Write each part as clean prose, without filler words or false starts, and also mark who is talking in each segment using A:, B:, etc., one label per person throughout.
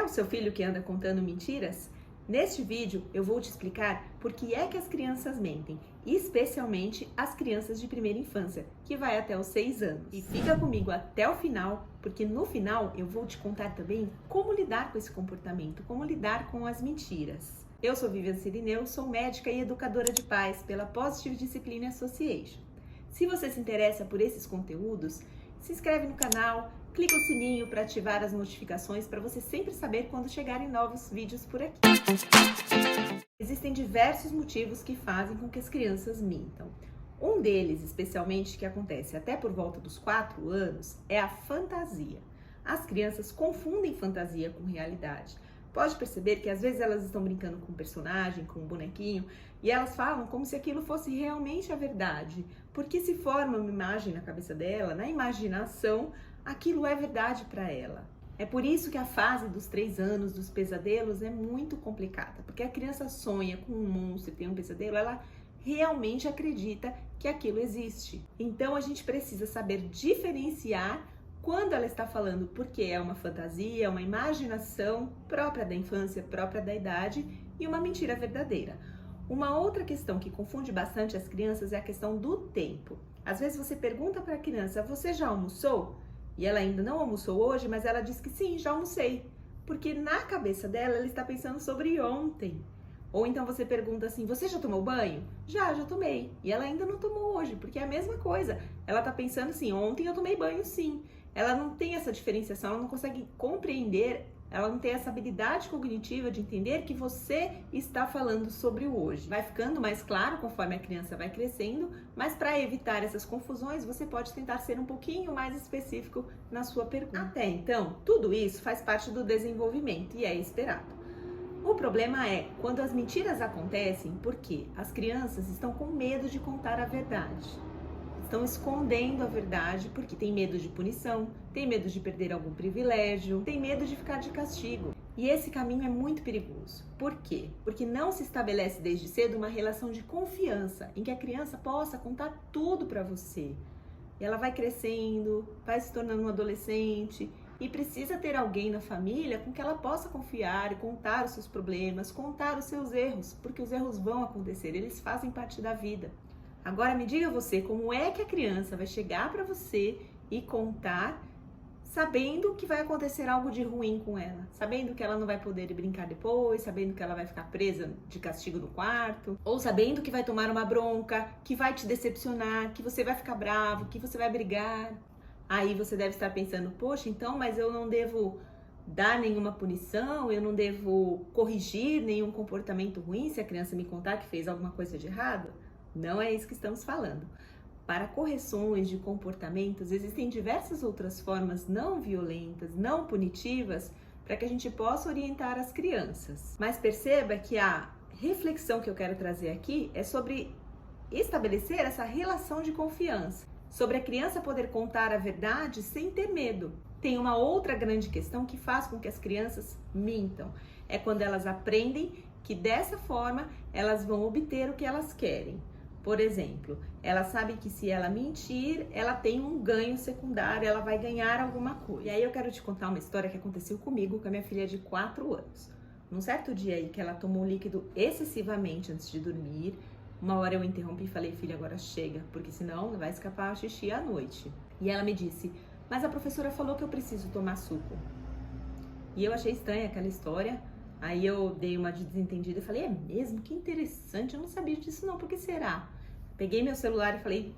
A: o seu filho que anda contando mentiras? Neste vídeo eu vou te explicar por que é que as crianças mentem, especialmente as crianças de primeira infância, que vai até os 6 anos. E fica comigo até o final, porque no final eu vou te contar também como lidar com esse comportamento, como lidar com as mentiras. Eu sou Vivian Cirineu, sou médica e educadora de pais pela Positive Discipline Association. Se você se interessa por esses conteúdos, se inscreve no canal, clica o sininho para ativar as notificações para você sempre saber quando chegarem novos vídeos por aqui. Existem diversos motivos que fazem com que as crianças mintam. Um deles, especialmente, que acontece até por volta dos 4 anos, é a fantasia. As crianças confundem fantasia com realidade. Pode perceber que às vezes elas estão brincando com um personagem, com um bonequinho, e elas falam como se aquilo fosse realmente a verdade, porque se forma uma imagem na cabeça dela, na imaginação, aquilo é verdade para ela. É por isso que a fase dos 3 anos, dos pesadelos, é muito complicada, porque a criança sonha com um monstro e tem um pesadelo, ela realmente acredita que aquilo existe. Então a gente precisa saber diferenciar quando ela está falando porque é uma fantasia, uma imaginação própria da infância, própria da idade e uma mentira verdadeira. Uma outra questão que confunde bastante as crianças é a questão do tempo. Às vezes você pergunta para a criança, você já almoçou? E ela ainda não almoçou hoje, mas ela diz que sim, já almocei. Porque na cabeça dela, ela está pensando sobre ontem. Ou então você pergunta assim, você já tomou banho? Já tomei. E ela ainda não tomou hoje, porque é a mesma coisa. Ela está pensando assim, ontem eu tomei banho sim. Ela não tem essa diferenciação, ela não consegue compreender, ela não tem essa habilidade cognitiva de entender que você está falando sobre o hoje. Vai ficando mais claro conforme a criança vai crescendo, mas para evitar essas confusões, você pode tentar ser um pouquinho mais específico na sua pergunta. Até então, tudo isso faz parte do desenvolvimento e é esperado. O problema é quando as mentiras acontecem porque as crianças estão com medo de contar a verdade. Estão escondendo a verdade porque tem medo de punição, tem medo de perder algum privilégio, tem medo de ficar de castigo. E esse caminho é muito perigoso. Por quê? Porque não se estabelece desde cedo uma relação de confiança em que a criança possa contar tudo para você. E ela vai crescendo, vai se tornando um adolescente e precisa ter alguém na família com que ela possa confiar e contar os seus problemas, contar os seus erros, porque os erros vão acontecer, eles fazem parte da vida. Agora me diga você, como é que a criança vai chegar para você e contar sabendo que vai acontecer algo de ruim com ela? Sabendo que ela não vai poder brincar depois, sabendo que ela vai ficar presa de castigo no quarto, ou sabendo que vai tomar uma bronca, que vai te decepcionar, que você vai ficar bravo, que você vai brigar. Aí você deve estar pensando, poxa, então, mas eu não devo dar nenhuma punição, eu não devo corrigir nenhum comportamento ruim se a criança me contar que fez alguma coisa de errado? Não é isso que estamos falando. Para correções de comportamentos, existem diversas outras formas não violentas, não punitivas, para que a gente possa orientar as crianças. Mas perceba que a reflexão que eu quero trazer aqui é sobre estabelecer essa relação de confiança, sobre a criança poder contar a verdade sem ter medo. Tem uma outra grande questão que faz com que as crianças mintam. É quando elas aprendem que dessa forma elas vão obter o que elas querem. Por exemplo, ela sabe que se ela mentir, ela tem um ganho secundário, ela vai ganhar alguma coisa. E aí eu quero te contar uma história que aconteceu comigo, com a minha filha de 4 anos. Num certo dia aí que ela tomou líquido excessivamente antes de dormir, uma hora eu interrompi e falei, filha, agora chega, porque senão vai escapar xixi à noite. E ela me disse, mas a professora falou que eu preciso tomar suco. E eu achei estranha aquela história. Aí eu dei uma de desentendida e falei, é mesmo? Que interessante, eu não sabia disso não, por que será? Peguei meu celular e falei,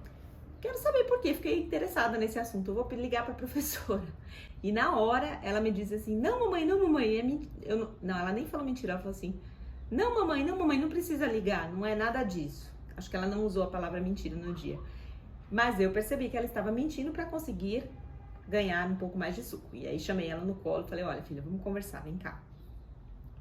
A: quero saber por quê, fiquei interessada nesse assunto, eu vou ligar para a professora. E na hora ela me disse assim, não mamãe, não, ela nem falou mentira, ela falou assim, não mamãe, não precisa ligar, não é nada disso. Acho que ela não usou a palavra mentira no dia. Mas eu percebi que ela estava mentindo para conseguir ganhar um pouco mais de suco. E aí chamei ela no colo e falei, olha filha, vamos conversar, vem cá.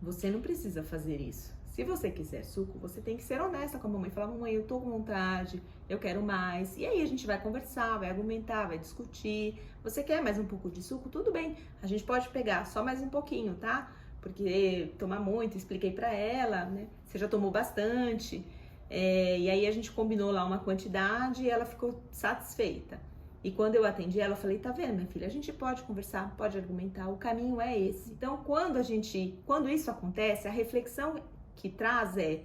A: Você não precisa fazer isso. Se você quiser suco, você tem que ser honesta com a mamãe. Falar, mamãe, eu tô com vontade, eu quero mais. E aí a gente vai conversar, vai argumentar, vai discutir. Você quer mais um pouco de suco? Tudo bem, a gente pode pegar só mais um pouquinho, tá? Porque tomar muito, expliquei pra ela, né? Você já tomou bastante. E aí a gente combinou lá uma quantidade e ela ficou satisfeita. E quando eu atendi ela, eu falei, tá vendo, minha filha, a gente pode conversar, pode argumentar, o caminho é esse. Então, quando isso acontece, a reflexão que traz é,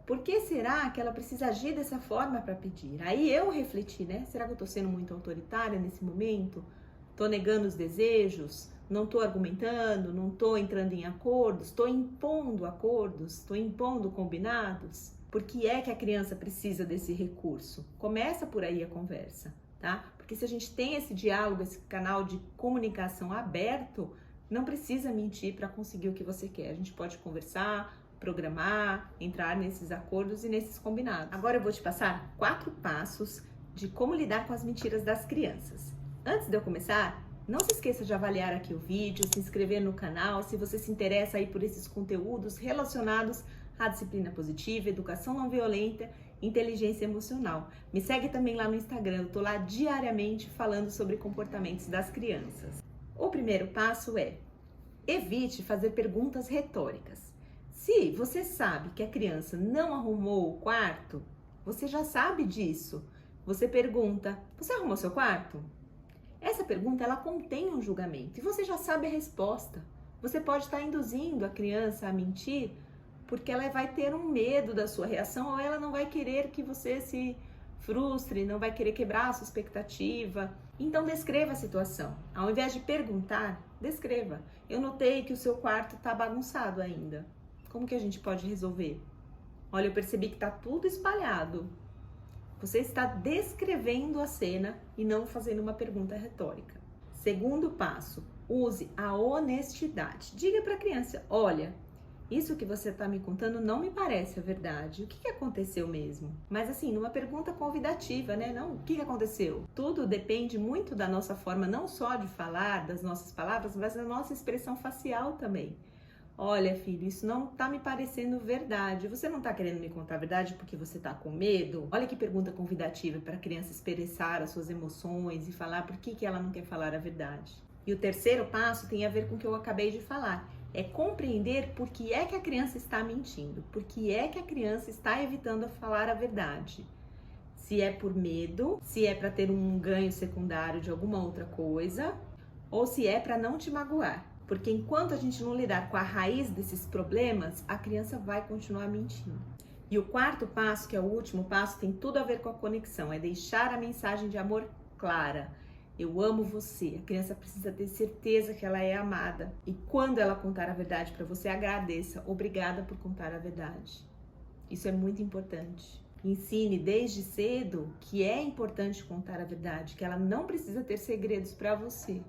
A: por que será que ela precisa agir dessa forma para pedir? Aí eu refleti, né? Será que eu tô sendo muito autoritária nesse momento? Tô negando os desejos? Não tô argumentando? Não tô entrando em acordos? Tô impondo acordos? Tô impondo combinados? Por que é que a criança precisa desse recurso? Começa por aí a conversa, tá? Porque se a gente tem esse diálogo, esse canal de comunicação aberto, não precisa mentir para conseguir o que você quer. A gente pode conversar, programar, entrar nesses acordos e nesses combinados. Agora eu vou te passar 4 passos de como lidar com as mentiras das crianças. Antes de eu começar, não se esqueça de avaliar aqui o vídeo, se inscrever no canal, se você se interessa aí por esses conteúdos relacionados à disciplina positiva, educação não violenta, inteligência emocional. Me segue também lá no Instagram, eu tô lá diariamente falando sobre comportamentos das crianças. O primeiro passo é, evite fazer perguntas retóricas. Se você sabe que a criança não arrumou o quarto, você já sabe disso. Você pergunta, você arrumou seu quarto? Essa pergunta, ela contém um julgamento e você já sabe a resposta. Você pode estar induzindo a criança a mentir porque ela vai ter um medo da sua reação ou ela não vai querer que você se frustre, não vai querer quebrar a sua expectativa. Então descreva a situação. Ao invés de perguntar, descreva. Eu notei que o seu quarto está bagunçado ainda. Como que a gente pode resolver? Olha, eu percebi que está tudo espalhado. Você está descrevendo a cena e não fazendo uma pergunta retórica. Segundo passo, use a honestidade. Diga para a criança, olha, isso que você está me contando não me parece a verdade. O que aconteceu mesmo? Mas assim, numa pergunta convidativa, né? Não, o que aconteceu? Tudo depende muito da nossa forma, não só de falar, das nossas palavras, mas da nossa expressão facial também. Olha, filho, isso não tá me parecendo verdade. Você não tá querendo me contar a verdade porque você tá com medo? Olha que pergunta convidativa para a criança expressar as suas emoções e falar por que ela não quer falar a verdade. E o terceiro passo tem a ver com o que eu acabei de falar. É compreender por que é que a criança está mentindo. Por que é que a criança está evitando falar a verdade. Se é por medo, se é para ter um ganho secundário de alguma outra coisa, ou se é para não te magoar. Porque enquanto a gente não lidar com a raiz desses problemas, a criança vai continuar mentindo. E o quarto passo, que é o último passo, tem tudo a ver com a conexão. É deixar a mensagem de amor clara. Eu amo você. A criança precisa ter certeza que ela é amada. E quando ela contar a verdade para você, agradeça. Obrigada por contar a verdade. Isso é muito importante. Ensine desde cedo que é importante contar a verdade, que ela não precisa ter segredos para você.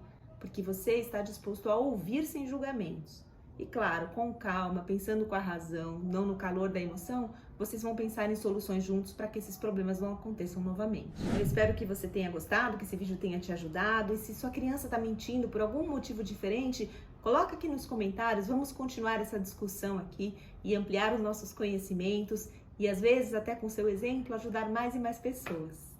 A: Porque você está disposto a ouvir sem julgamentos. E claro, com calma, pensando com a razão, não no calor da emoção, vocês vão pensar em soluções juntos para que esses problemas não aconteçam novamente. Eu espero que você tenha gostado, que esse vídeo tenha te ajudado. E se sua criança está mentindo por algum motivo diferente, coloca aqui nos comentários, vamos continuar essa discussão aqui e ampliar os nossos conhecimentos e às vezes até com seu exemplo ajudar mais e mais pessoas.